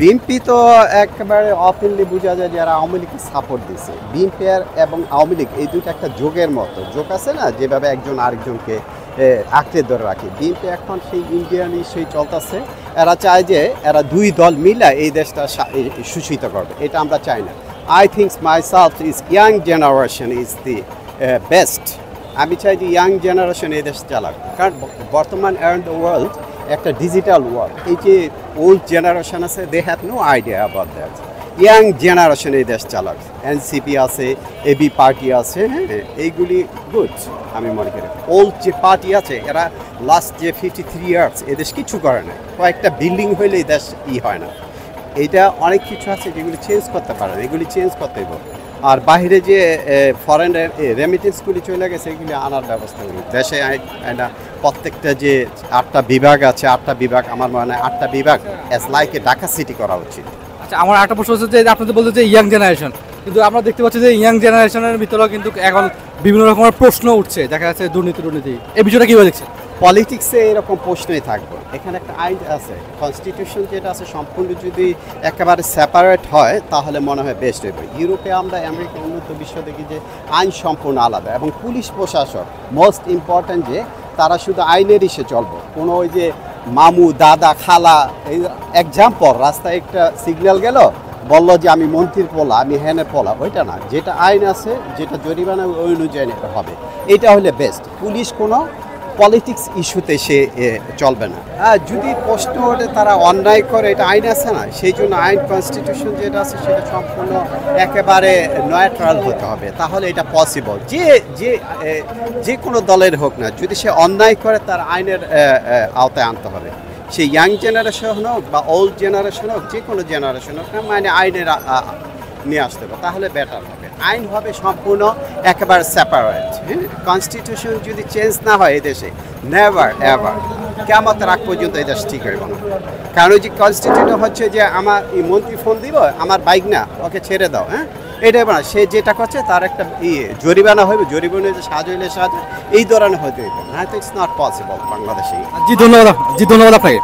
BNP তো একেবারে openly বোঝা যায় যারা আওয়ামী লীগকে সাপোর্ট দিছে। বিএনপি এবং আওয়ামী লীগ এই দুইটা একটা যোগের মতো, যোগ আছে না, যেভাবে একজন আরেকজনকে আঁকড়ে ধরে রাখে। বিএনপি এখন সেই ইন্ডিয়ানই সেই চলতেছে। এরা চায় যে এরা দুই দল মিলে এই দেশটা শোষিত করবে, এটা আমরা চাই না। I think myself is young generation is the best. আমি চাই যে ইয়াং জেনারেশন এই দেশ চালাক, কারণ বর্তমান অ্যারাউন্ড দ্য ওয়ার্ল্ড একটা ডিজিটাল ওয়ার্ল্ড। এই যে ওল্ড জেনারেশন আছে, they have no idea about that. Young generation এই দেশ চালাক, এনসিপি আছে, এবি পার্টি আছে, হ্যাঁ, এইগুলি গুড আমি মনে করি। ওল্ড যে পার্টি আছে এরা লাস্ট যে 53 ইয়ার্স এদেশ কিছু করে না, কয়েকটা বিল্ডিং হইলে এই দেশ হয় না। এইটা অনেক কিছু আছে যেগুলি চেঞ্জ করতে পারে না, এগুলি চেঞ্জ করতে হবে। আর বাইরে যে ফরেন রেমিটেন্সগুলি চলে গেছে এগুলি আনার ব্যবস্থা করি দেশে। প্রত্যেকটা যে 8টা বিভাগ আছে, 8টা বিভাগ আমার মনে হয় 8টা বিভাগ as like a Dhaka city করা উচিত। আচ্ছা, আমার একটা প্রশ্ন হচ্ছে যে আপনি তো বলতে যে ইয়াং জেনারেশন, কিন্তু আমরা দেখতে পাচ্ছি যে ইয়াং জেনারেশনের ভিতরেও কিন্তু এখন বিভিন্ন রকমের প্রশ্ন উঠছে, দেখা যাচ্ছে দুর্নীতি। এই বিষয়টা কীভাবে দেখছেন? পলিটিক্সে এরকম প্রশ্নই থাকবে। এখানে একটা আইন আছে, কনস্টিটিউশন যেটা আছে সম্পূর্ণ যদি একেবারে সেপারেট হয় তাহলে মনে হয় বেস্ট হবে। ইউরোপে আমরা আমেরিকা উন্নত বিশ্ব দেখি যে আইন সম্পূর্ণ আলাদা, এবং পুলিশ প্রশাসন মোস্ট ইম্পর্ট্যান্ট যে তারা শুধু আইনের ইসে চলবো। কোনো ওই যে মামু দাদা খালা, এই এক্সাম্পল রাস্তায় একটা সিগন্যাল গেল, বললো যে আমি মন্ত্রীর পোলা, আমি হ্যানের পোলা, ওইটা না। যেটা আইন আছে, যেটা জরিমানা ওই অনুযায়ী হবে, এটা হলে বেস্ট। পুলিশ কোনো পলিটিক্স ইস্যুতে সে চলবে না। যদি প্রশ্ন ওঠে তারা অন্যায় করে, এটা আইন আছে না, সেই জন্য আইন কনস্টিটিউশন যেটা আছে সেটা সম্পূর্ণ একেবারে নিউট্রাল হতে হবে, তাহলে এটা পসিবল। যে কোনো দলের হোক না, যদি সে অন্যায় করে তার আইনের আওতায় আনতে হবে। সে ইয়াং জেনারেশন হোক বা ওল্ড জেনারেশন হোক, যে কোনো জেনারেশন হোক না, মানে আইনের নিয়ে আসতে হবে, তাহলে বেটার হবে। আইন হবে সম্পূর্ণ একেবারে সেপারেট। হ্যাঁ, কনস্টিটিউশন যদি চেঞ্জ না হয় এদেশে, নেভার এভার কিয়ামতের আগ পর্যন্ত এই দেশ ঠিক হইব না। কারণ ওই যে কনস্টিটিউশন হচ্ছে যে আমার এই মন্ত্রী ফোন দিব, আমার বাইক না, ওকে ছেড়ে দাও, হ্যাঁ, এটাই না। সে যেটা করছে তার একটা জরিমানা হইবে, জরিমানা যে সাহায্য হইলে সাহায্য, এই ধরনের হতে হইবে না। ইটস নট পসিবল বাংলাদেশে। জি ধন্যবাদ আপনাকে।